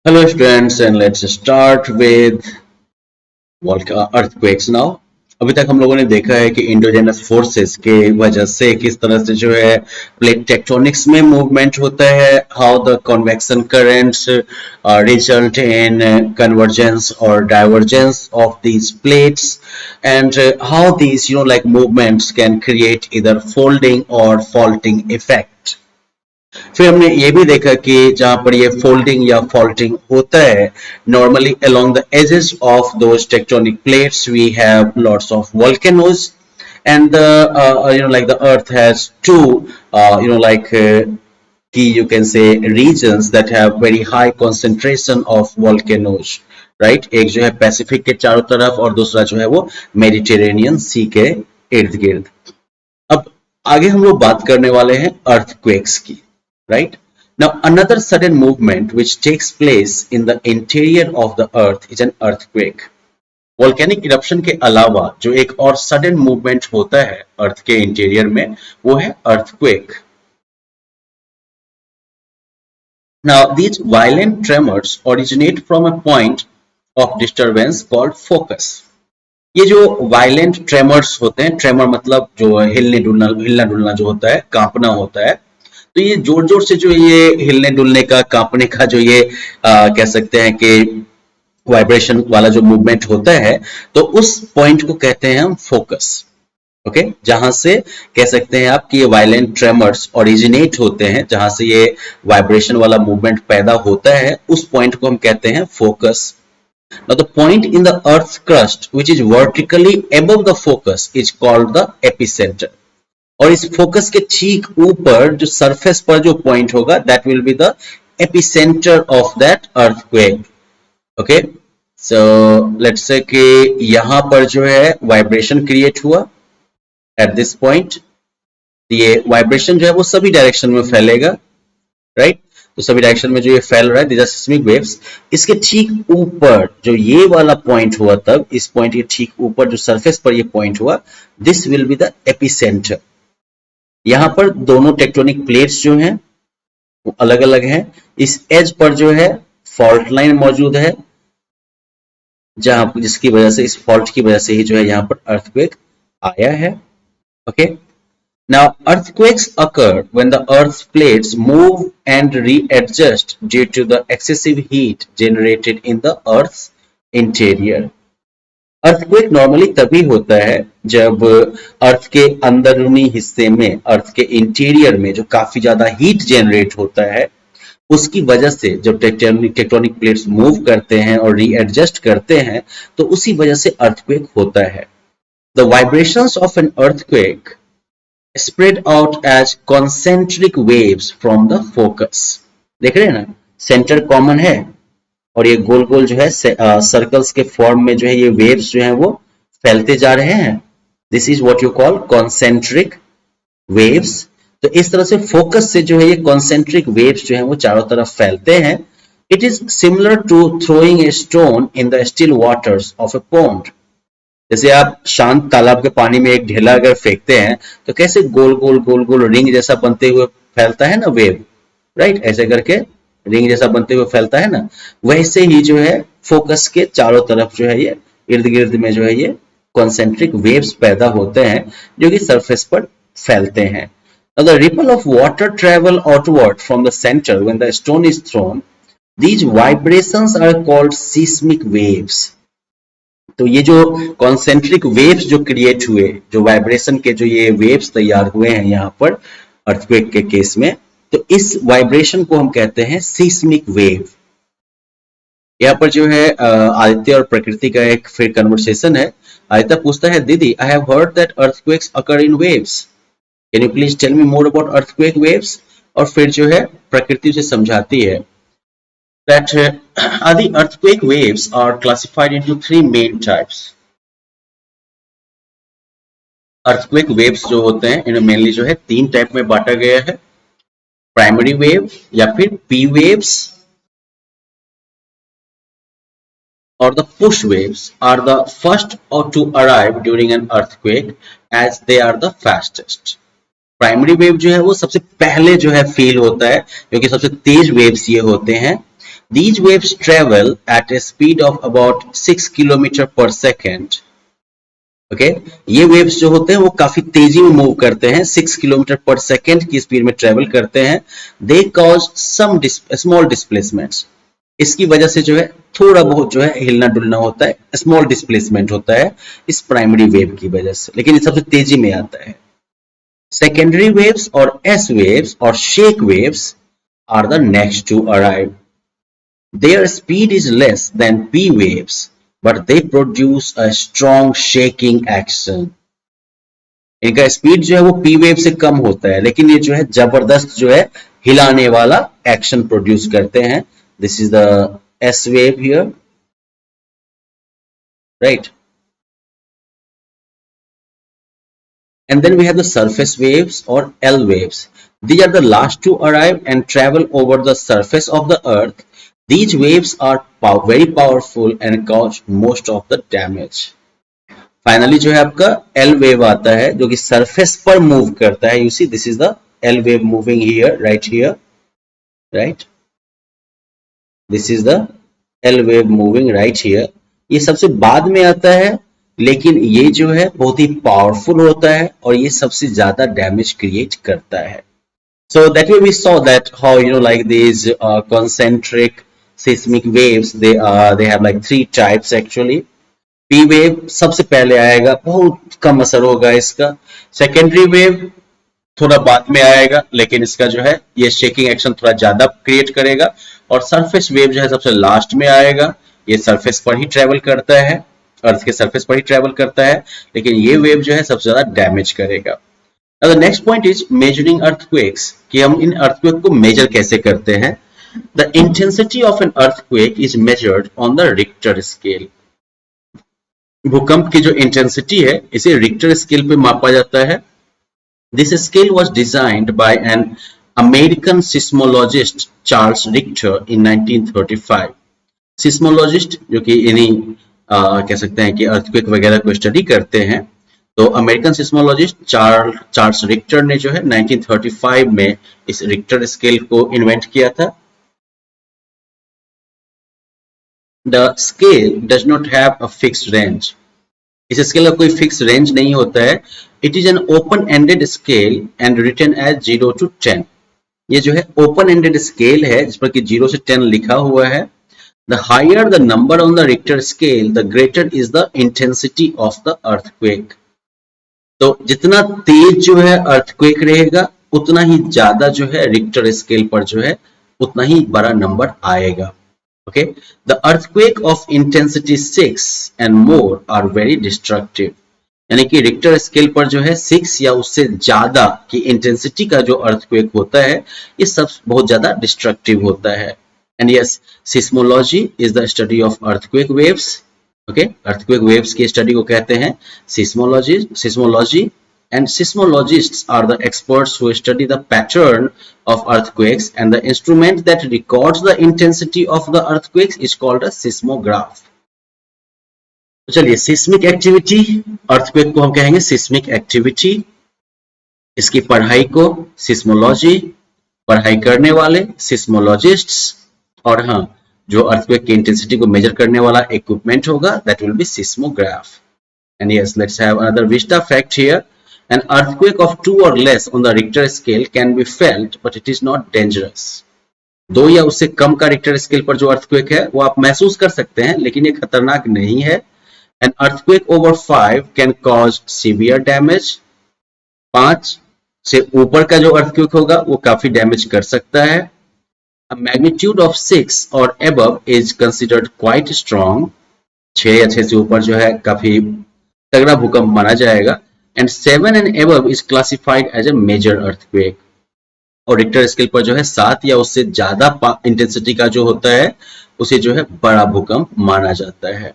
Hello students and let's start with earthquakes now. अभी तक हम लोगों ने देखा है कि इंडोजेनस फोर्सेस के वजह से किस तरह से जो है प्लेट टेक्टोनिक्स में मूवमेंट होता है, how the convection currents result in convergence और divergence of these plates and how these like movements can create either folding or faulting effect. फिर हमने ये भी देखा कि जहां पर ये फोल्डिंग या फॉल्टिंग होता है, normally along the edges of those tectonic plates we have lots of volcanoes and like the earth has two like key, you can say, regions that have very high concentration of volcanoes, right? एक जो है Pacific के चारों तरफ और दूसरा जो है वो मेडिटेरेनियन सी के इर्द गिर्द. अब आगे हम लोग बात करने वाले हैं अर्थक्वेक्स की, right? Now another sudden movement which takes place in the interior of the earth is an earthquake. Volcanic eruption के अलावा जो एक और सडन मूवमेंट होता है अर्थ के इंटीरियर में, वो है earthquake. Now these violent tremors originate from a point of disturbance called focus. ये जो वायलेंट ट्रेमर्स होते हैं, ट्रेमर मतलब जो हिलना डुलना जो होता है, कांपना होता है, तो ये जोर जोर से जो ये हिलने डुलने का, कांपने का जो ये कह सकते हैं कि वाइब्रेशन वाला जो मूवमेंट होता है, तो उस पॉइंट को कहते हैं हम फोकस. ओके, जहां से कह सकते हैं आप कि ये वायलेंट ट्रेमर्स ओरिजिनेट होते हैं, जहां से ये वाइब्रेशन वाला मूवमेंट पैदा होता है, उस पॉइंट को हम कहते हैं focus. Now the point in the earth's crust which is vertically above the focus is called the epicenter. और इस फोकस के ठीक ऊपर जो सरफेस पर जो पॉइंट होगा, that will be the epicenter of that earthquake. Okay, so let's say कि यहां पर जो है वाइब्रेशन क्रिएट हुआ at this point. ये वाइब्रेशन जो है वो सभी डायरेक्शन में फैलेगा, राइट? तो सभी डायरेक्शन में जो ये फैल रहा है, these are seismic waves. इसके ठीक ऊपर जो ये वाला पॉइंट हुआ, तब इस पॉइंट के ठीक ऊपर जो सरफेस पर ये पॉइंट हुआ, this will be the epicentre. यहां पर दोनों टेक्टोनिक प्लेट्स जो हैं वो अलग अलग हैं. इस एज पर जो है फॉल्ट लाइन मौजूद है, जहां जिसकी वजह से, इस फॉल्ट की वजह से ही जो है यहां पर अर्थक्वेक आया है. Okay, now earthquakes occur when the earth's plates move and readjust due to the excessive heat generated in the earth's interior. Earthquake normally तभी होता है जब अर्थ के अंदरूनी हिस्से में, अर्थ के इंटीरियर में जो काफी ज्यादा हीट जनरेट होता है, उसकी वजह से जब टेक्टोनिक प्लेट्स मूव करते हैं और रीएडजस्ट करते हैं, तो उसी वजह से अर्थक्वेक होता है. The vibrations of an earthquake spread out as concentric waves from the focus. देख रहे हैं ना, सेंटर कॉमन है और ये गोल गोल जो है सर्कल्स के फॉर्म में जो है ये वेव्स जो हैं वो फैलते जा रहे हैं. This is what you call concentric waves. तो इस तरह से फोकस से जो है ये कॉन्सेंट्रिक वेव्स जो है वो चारों तरफ फैलते हैं. It is similar to throwing a stone in the still waters of a pond. जैसे आप शांत तालाब के पानी में एक ढेला अगर फेंकते हैं, तो कैसे गोल गोल रिंग जैसा बनते हुए फैलता है ना वेव, राइट? ऐसे करके रिंग जैसा बनते हुए फैलता है ना, वैसे ही जो है फोकस के चारों तरफ जो है ये इर्द गिर्द में जो है ये कॉन्सेंट्रिक वेव्स पैदा होते हैं, जो कि सरफेस पर फैलते हैं. Now the ripple of water travel outward from the center when the stone is thrown. These vibrations are called seismic waves. तो ये जो कॉन्सेंट्रिक वेव्स जो क्रिएट हुए, जो वाइब्रेशन के जो ये वेव्स तैयार हुए हैं यहाँ पर अर्थक्वेक के केस में, तो इस वाइब्रेशन को हम कहते हैं सीस्मिक वेव. यहाँ पर जो है आदित्य और प्रकृति का एक फिर कन्वर्सेशन है. आदित्य पूछता है, दीदी, I have heard that earthquakes occur in waves, can you please tell me more about earthquake waves. और फिर जो है प्रकृति उसे समझाती है that the earthquake waves are classified into three main types. earthquake waves जो होते हैं इन्हें मेनली जो है तीन टाइप में बांटा गया है. प्राइमरी वेव या फिर पी वेव्स, और the push waves are the first to arrive during an earthquake as they are the fastest. Primary wave जो है वो सबसे पहले जो है फील होता है, क्योंकि सबसे तेज वेव्स ये होते हैं. These waves travel at a speed of about 6 kilometer per second. Okay ये वेव्स जो होते हैं वो काफी तेजी में मूव करते हैं, 6 किलोमीटर पर सेकेंड की स्पीड में ट्रेवल करते हैं. They cause some small displacements. इसकी वजह से जो है थोड़ा बहुत जो है हिलना डुलना होता है, स्मॉल डिस्प्लेसमेंट होता है इस प्राइमरी वेव की वजह से, लेकिन ये सबसे तेजी में आता है. सेकेंडरी वेव्स और एस वेव्स और shake waves are the next to arrive. Their speed is less than P waves, but they produce a strong shaking action. इनका स्पीड जो है वो P वेव से कम होता है, लेकिन ये जो है जबरदस्त जो है हिलाने वाला एक्शन प्रोड्यूस करते हैं. This is the S wave here, right? And then we have the surface waves or L waves. These are the last to arrive and travel over the surface of the earth. These waves are very powerful and cause most of the damage. Finally जो है आपका L wave आता है जो कि surface पर move करता है. You see this is the L wave moving here, right here, right? This is the L wave moving right here. ये सबसे बाद में आता है, लेकिन ये जो है बहुत ही पावरफुल होता है और ये सबसे ज्यादा डैमेज क्रिएट करता है. So that way we saw that how like these concentric seismic waves, they have like 3 types actually. P wave सबसे पहले आएगा, बहुत कम असर होगा इसका. सेकेंडरी वेव थोड़ा बाद में आएगा, लेकिन इसका जो है ये शेकिंग एक्शन थोड़ा ज्यादा क्रिएट करेगा. और सरफेस वेव जो है सबसे लास्ट में आएगा. ये सरफेस पर ही ट्रेवल करता है, अर्थ के सरफेस पर ही ट्रेवल करता है, लेकिन ये वेव जो है सबसे ज्यादा डैमेज करेगा. Now the next point is measuring earthquakes, कि हम इन earthquake को मेजर कैसे करते हैं. The intensity of an earthquake is measured on the Richter scale. भूकंप की जो इंटेंसिटी है इसे रिक्टर स्केल पे मापा जाता है. This scale was designed by an American seismologist Charles Richter in 1935. Seismologist जो कि इन्हीं कह सकते हैं कि earthquake वगैरह को स्टडी करते हैं, तो अमेरिकन सिस्मोलॉजिस्ट चार्ल्स रिक्टर ने जो है 1935 में इस रिक्टर स्केल को इन्वेंट किया था. The scale does not have a fixed range. इस स्केल का कोई फिक्स रेंज नहीं होता है. It is an open-ended scale and written as 0 to 10. ये जो है ओपन एंडेड स्केल है जिस पर कि 0 से 10 लिखा हुआ है. The higher the number on the Richter scale, the greater is the intensity of the earthquake. तो जितना तेज जो है अर्थक्वेक रहेगा उतना ही ज्यादा जो है रिक्टर स्केल पर जो है उतना ही बड़ा नंबर आएगा. Okay, the earthquake of intensity 6 and more are very destructive. यानी कि रिक्टर स्केल पर जो है 6 या उससे ज्यादा की इंटेंसिटी का जो अर्थक्वेक होता है ये सब बहुत ज्यादा डिस्ट्रक्टिव होता है. And yes, seismology is the study of earthquake waves. Okay, earthquake waves की स्टडी को कहते हैं seismology. And seismologists are the experts who study the pattern of earthquakes, and the instrument that records the intensity of the earthquakes is called a seismograph. तो चलिए, seismic activity, earthquake को हम कहेंगे seismic activity. इसकी पढ़ाई को seismology, पढ़ाई करने वाले seismologists, और हाँ, जो earthquake की intensity को measure करने वाला equipment होगा, that will be seismograph. And yes, let's have another Vista fact here. An earthquake of 2 or less on the Richter scale can be felt, but it is not dangerous. 2 या उससे कम का Richter scale पर जो earthquake है वो आप महसूस कर सकते हैं, लेकिन ये खतरनाक नहीं है. An earthquake over 5 can cause severe damage. 5 से ऊपर का जो अर्थक्वेक होगा वो काफी डैमेज कर सकता है. A magnitude of 6 or above is considered quite strong. 6 या 6 से ऊपर जो है काफी तगड़ा भूकंप माना जाएगा. And 7 and above is classified as a major earthquake. और रिक्टर स्केल पर जो है 7 या उससे ज्यादा इंटेंसिटी का जो होता है उसे जो है बड़ा भूकंप माना जाता है.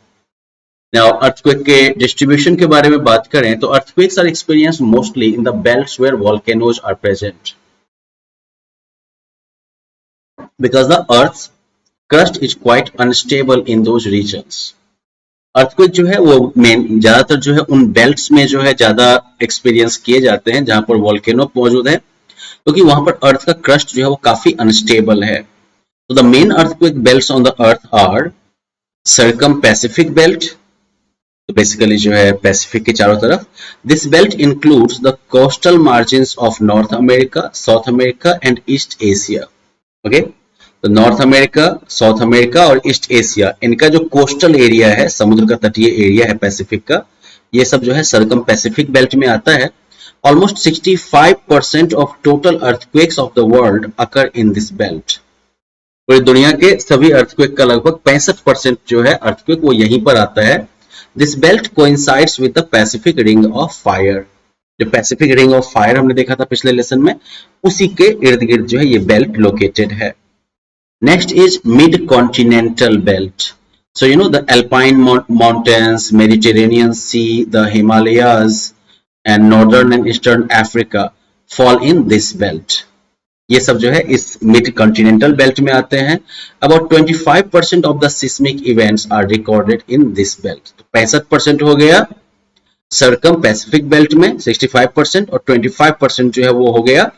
Now, earthquake के डिस्ट्रीब्यूशन के बारे में बात करें तो earthquakes are experienced mostly in the belts where volcanoes are present. Because the earth's crust is quite unstable in those regions. Earthquake जो है वो मेन ज्यादातर जो है उन बेल्ट्स में जो है ज्यादा एक्सपीरियंस किए जाते हैं जहां पर वोल्केनो मौजूद है, क्योंकि वहां पर अर्थ का क्रस्ट जो है वो काफी अनस्टेबल है. So the main earthquake belts on the earth are circum-Pacific belt, तो बेसिकली जो है पैसिफिक के चारों तरफ. This belt includes the coastal margins of north America, south America and east Asia. Okay, तो नॉर्थ अमेरिका, साउथ अमेरिका और east Asia, इनका जो कोस्टल एरिया है, समुद्र का तटीय एरिया है पैसिफिक का, ये सब जो है सर्कम पैसिफिक बेल्ट में आता है. Almost 65% of total earthquakes of the world occur in this belt. पूरी दुनिया के सभी अर्थक्वेक का लगभग 65% जो है अर्थक्वेक वो यहीं पर आता है. This belt coincides with the Pacific ring of fire. जो पैसिफिक रिंग ऑफ फायर हमने देखा था पिछले लेसन में, उसी के इर्द गिर्द जो है ये बेल्ट लोकेटेड है. Next is mid-continental belt. So you know the Alpine mountains, Mediterranean Sea, the Himalayas, and northern and eastern Africa fall in this belt. ये सब जो है इस mid-continental belt में आते हैं. About 25% of the seismic events are recorded in this belt. तो 65% हो गया circum-Pacific belt में 65% और 25% जो है वो हो गया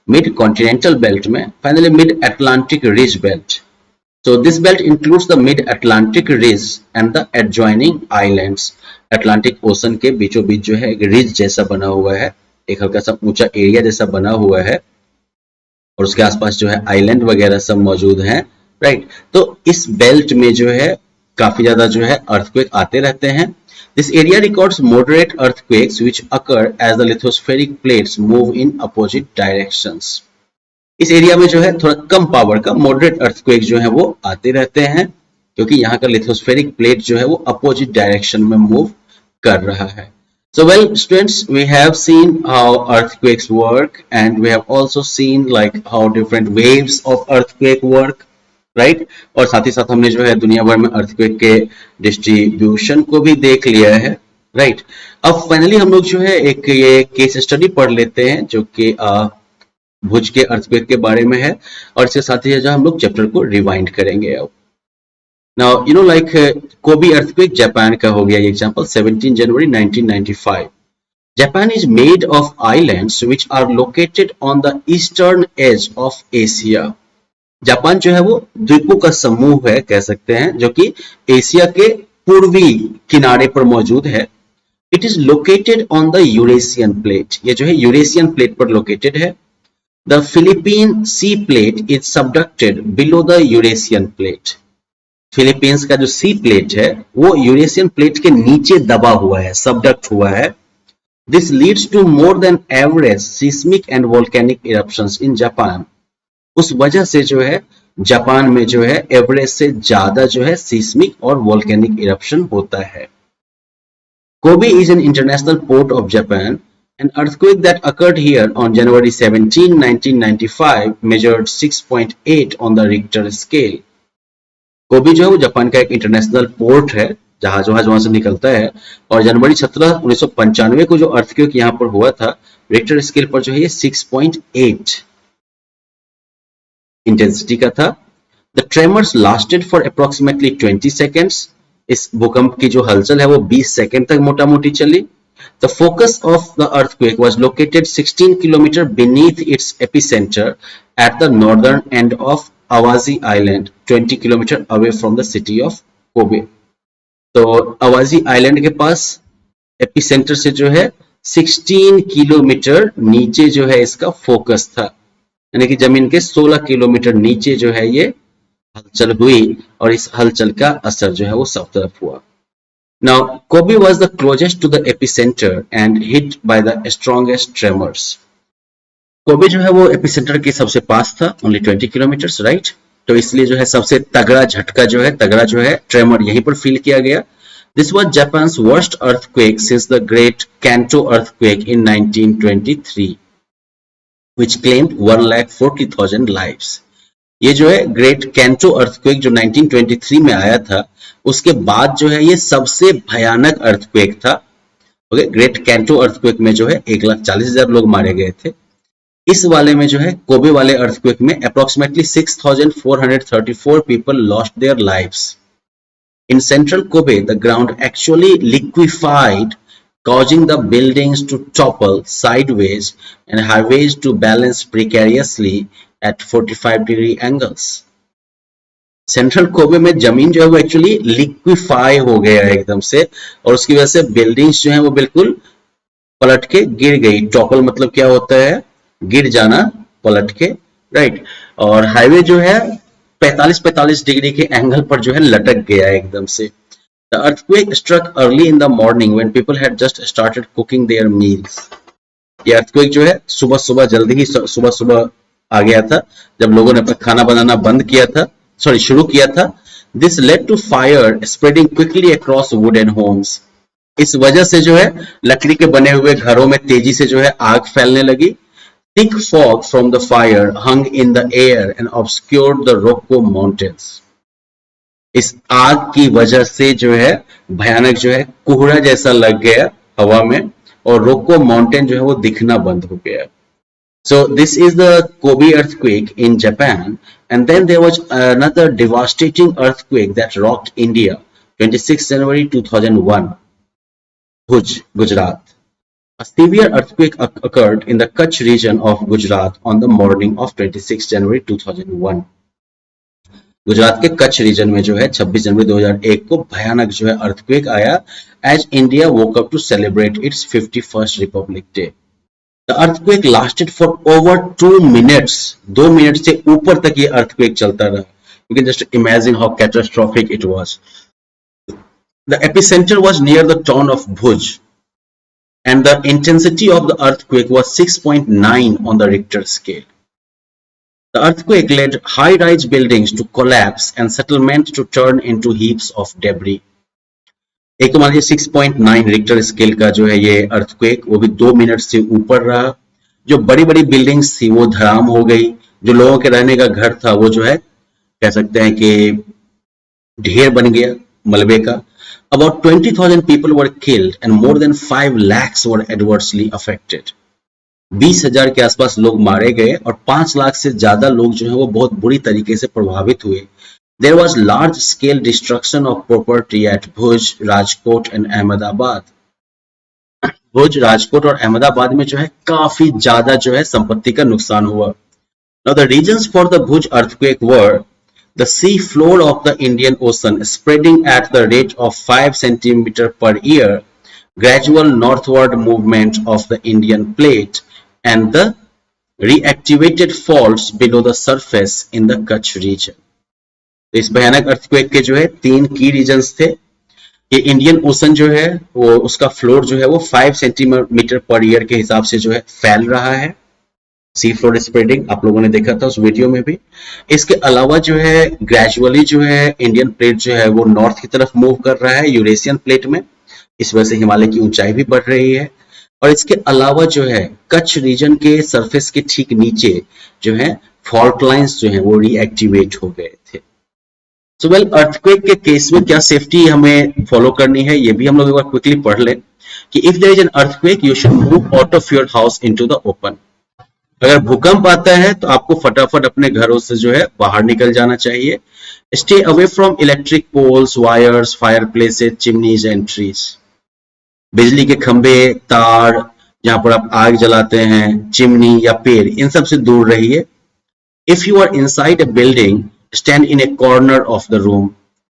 mid continental belt में. Finally mid Atlantic ridge belt. So this belt includes the mid Atlantic ridge and the adjoining islands. Atlantic Ocean के बीचों बीच जो है एक ridge जैसा बना हुआ है, एक हल्का सा ऊंचा एरिया जैसा बना हुआ है और उसके आसपास जो है आइलैंड वगैरह सब मौजूद हैं. राइट, तो इस बेल्ट में जो है काफी ज्यादा जो है अर्थक्वेक आते रहते हैं. This area records moderate earthquakes which occur as the lithospheric plates move in opposite directions. इस एरिया में जो है थोड़ा कम पावर का मॉडरेट अर्थक्वेक जो है वो आते रहते हैं क्योंकि यहाँ का लिथोस्फेरिक प्लेट जो है वो अपोजिट डायरेक्शन में मूव कर रहा है. So well students, we have seen how earthquakes work and we have also seen like how different waves of earthquake work. Right, और साथ ही साथ हमने जो है दुनिया भर में अर्थक्वेक के डिस्ट्रीब्यूशन को भी देख लिया है. राइट, अब फाइनली हम लोग जो है एक ये केस स्टडी पढ़ लेते हैं जो कि भुज के अर्थक्वेक के बारे में है और इसके साथ ही जो हम लोग चैप्टर को रिवाइंड करेंगे. अब now you know like Kobe earthquake Japan का हो गया एग्जांपल 17 जनवरी 1995. Japan is made of islands which are located on the eastern edge of Asia. Japan जो है वो द्वीपों का समूह है कह सकते हैं जो कि एशिया के पूर्वी किनारे पर मौजूद है. It is located on the Eurasian plate. ये जो है यूरेशियन प्लेट पर लोकेटेड है. The Philippine sea plate is subducted below the Eurasian plate. Philippines का जो सी प्लेट है वो यूरेशियन प्लेट के नीचे दबा हुआ है, सबडक्ट हुआ है. This leads to more than average seismic and volcanic eruptions in Japan. उस वजह से जो है जापान में जो है एवरेज से ज्यादा जो है सिस्मिक और वोल्केनिक इरप्शन होता है. Kobe is an international port of Japan. An earthquake that occurred here on January 17, 1995 measured 6.8 on the Richter scale. Kobe जो है वो जापान का एक इंटरनेशनल पोर्ट है, जहाज वहां से निकलता है और जनवरी 17, 1995 को जो अर्थक्वेक यहाँ पर हुआ था रिक्टर स्केल पर जो है ये 6.8 इंटेंसिटी का था. The tremors lasted for approximately 20 seconds. इस भूकंप की जो हलचल है वो 20 सेकेंड तक मोटा मोटी चली. The focus of the earthquake was located 16 kilometre beneath its epicenter at the northern end of Awaji Island, 20 kilometre away from the city of Kobe. तो अवाजी आइलैंड के पास एपिसेंटर से जो है 16 किलोमीटर नीचे जो है इसका फोकस था, यानी कि जमीन के 16 किलोमीटर नीचे जो है ये हलचल हुई और इस हलचल का असर जो है वो सब तरफ हुआ. Now, Kobe was the closest to the epicenter and hit by the strongest tremors. Kobe जो है वो एपिसेंटर के सबसे पास था, only 20 किलोमीटर, राइट. तो इसलिए जो है सबसे तगड़ा झटका जो है, तगड़ा जो है ट्रेमर यहीं पर फील किया गया. This was Japan's worst earthquake since the Great Kanto earthquake in 1923, which claimed 1,40,000 lives. ये जो है ग्रेट कैंटो अर्थक्वेक जो 1923 में आया था उसके बाद जो है ये सबसे भयानक अर्थक्वेक था. ओके, ग्रेट कैंटो अर्थक्वेक में जो है 1,40,000 लोग मारे गए थे. इस वाले में जो है कोबे वाले अर्थक्वेक में approximately 6,434 people lost their lives. In central Kobe the ground actually liquefied, causing the buildings to topple sideways and highways to balance precariously at 45-degree angles. Central Kobe में जमीन जो है वो एक्चुअली लिक्विफाई हो गया है एकदम से, और उसकी वजह से बिल्डिंग्स जो है वो बिल्कुल पलट के गिर गई। टॉपल मतलब क्या होता है, गिर जाना, पलट के, राइट। और हाईवे जो है 45 डिग्री के एंगल पर जो है लटक गया है एकदम से। The earthquake struck early in the morning when people had just started cooking their meals. ये earthquake जो है सुबह सुबह जल्दी ही सुबह सुबह आ गया था, जब लोगों ने अपना खाना बनाना बंद किया था, सॉरी शुरू किया था। This led to fire spreading quickly across wooden homes. इस वजह से जो है लकड़ी के बने हुए घरों में तेजी से जो है आग फैलने लगी। Thick fog from the fire hung in the air and obscured the Rocco Mountains. इस आग की वजह से जो है भयानक जो है कोहरा जैसा लग गया हवा में, और रोको माउंटेन जो है वो दिखना बंद हो गया। So this is the Kobe earthquake in Japan, and then there was another devastating earthquake that rocked India, 26 January 2001, Bhuj, Gujarat. A severe earthquake occurred in the Kutch region of Gujarat on the morning of 26 January 2001. Gujarat के Kutch reason में जो है 26 जनवरी 2001 को भयानक जो है earthquake आया, as India woke up to celebrate its 51st republic day. The earthquake lasted for over 2 minutes, 2 minute से ऊपर तक ये अर्थक्वेक चलता रहा। You can just imagine how catastrophic it was. The epicentre was near the town of Bhuj and the intensity of the earthquake was 6.9 on the Richter scale. The earthquake led high-rise buildings to collapse and settlements to turn into heaps of debris. एक तो मान लीजिए 6.9 Richter scale का जो है ये earthquake, वो भी 2 मिनट से ऊपर रहा। जो बड़ी बड़ी बिल्डिंग्स थी वो धड़ाम हो गई, जो लोगों के रहने का घर था वो जो है कह सकते हैं कि ढेर बन गया मलबे का। About 20,000 people were killed and more than 5 lakhs were adversely affected. 20,000 के आसपास लोग मारे गए और 5 लाख से ज्यादा लोग जो है वो बहुत बुरी तरीके से प्रभावित हुए। There was large scale destruction of property at Bhuj, Rajkot and Ahmedabad. भुज, राजकोट और अहमदाबाद में जो है काफी ज्यादा जो है संपत्ति का नुकसान हुआ। Now the reasons for the Bhuj earthquake were the sea floor of the Indian Ocean spreading at the rate of 5 centimeters per year, gradual northward movement of the Indian plate, and the reactivated faults below the surface in the Kutch region. तो इस भयानक earthquake के जो है 3 की regions थे। ये Indian ocean जो है वो उसका फ्लोर जो है वो 5 सेंटीमीटर पर ईयर के हिसाब से जो है फैल रहा है। सी फ्लोर स्प्रेडिंग आप लोगों ने देखा था उस वीडियो में भी। इसके अलावा जो है ग्रेजुअली जो है इंडियन प्लेट जो है वो नॉर्थ की तरफ मूव कर रहा है यूरेशियन प्लेट में, इस वजह से हिमालय की ऊंचाई भी बढ़ रही है। और इसके अलावा जो है कच्छ रीजन के सरफेस के ठीक नीचे जो है फॉल्ट लाइंस जो है वो रीएक्टिवेट हो गए थे। सो वेल अर्थक्वेक के केस में क्या सेफ्टी हमें फॉलो करनी है ये भी हम लोग एक बार क्विकली पढ़ लें कि if there is an earthquake you should move out of your house into the open. अगर भूकंप आता है तो आपको फटाफट अपने घरों से जो है बाहर निकल जाना चाहिए। Stay away from electric poles, wires, fireplaces, chimneys and trees. बिजली के खंभे, तार, जहां पर आप आग जलाते हैं, चिमनी या पेड़, इन सब से दूर रहिए। If you are inside a building stand in a corner of the room.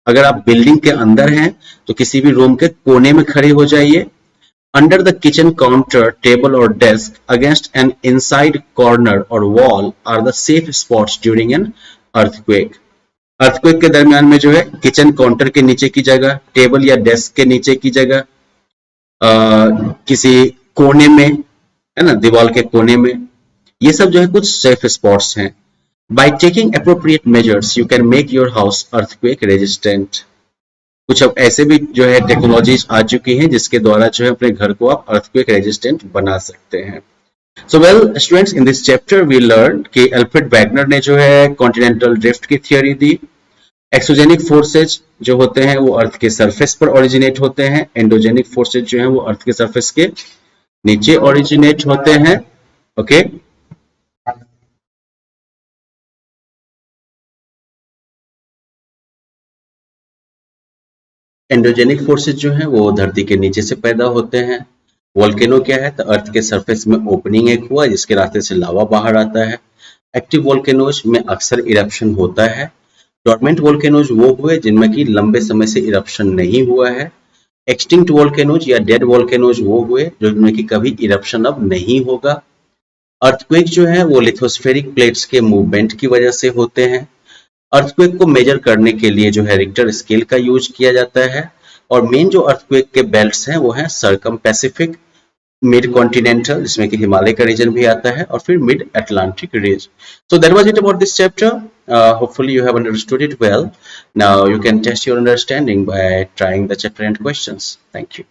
अगर आप बिल्डिंग के अंदर हैं तो किसी भी रूम के कोने में खड़े हो जाइए। Under the kitchen counter, table or desk, against an inside corner or wall are the safe spots during an earthquake. Earthquake के दरमियान में जो है किचन काउंटर के नीचे की जगह, टेबल या डेस्क के नीचे की जगह, किसी कोने में, है ना, दीवार के कोने में, ये सब जो है कुछ सेफ स्पॉट्स हैं। By taking appropriate measures, you can make your house earthquake resistant. कुछ अब ऐसे भी जो है टेक्नोलॉजीज आ चुकी हैं जिसके द्वारा जो है अपने घर को आप अर्थक्वेक रेजिस्टेंट बना सकते हैं। So well students, in this chapter we learn कि अल्फ्रेड वैगनर ने जो है कॉन्टिनेंटल ड्रिफ्ट की थ्योरी दी। एक्सोजेनिक फोर्सेज जो होते हैं वो अर्थ के सरफेस पर ओरिजिनेट होते हैं, एंडोजेनिक फोर्सेज जो है वो अर्थ के सरफेस के नीचे ओरिजिनेट होते हैं। ओके एंडोजेनिक फोर्सेज जो है वो धरती के नीचे से पैदा होते हैं। वोल्केनो क्या है, तो अर्थ के सरफेस में ओपनिंग एक हुआ जिसके रास्ते से लावा बाहर आता है। एक्टिव वोल्केनोज में अक्सर इरप्शन होता है डॉर्मेंट वोल्केनोज वो हुए जिनमें कि लंबे समय से इरप्शन नहीं हुआ है। एक्सटिंक्ट वोल्केनोज या डेड वोल्केनोज वो हुए जिनमें कि कभी इरप्शन अब नहीं होगा। अर्थक्वेक जो है वो लिथोस्फेरिक प्लेट्स के मूवमेंट की वजह से होते हैं। अर्थक्वेक को मेजर करने के लिए जो है रिक्टर स्केल का यूज किया जाता है। और मेन जो अर्थक्वेक के बेल्ट्स हैं वो हैं सर्कम पैसिफिक, मिड कॉन्टिनेंटल जिसमें कि हिमालय का रीजन भी आता है, और फिर mid Atlantic region. So that was it about this chapter. Hopefully you have understood it well. Now you can test your understanding by trying the chapter and questions. Thank you.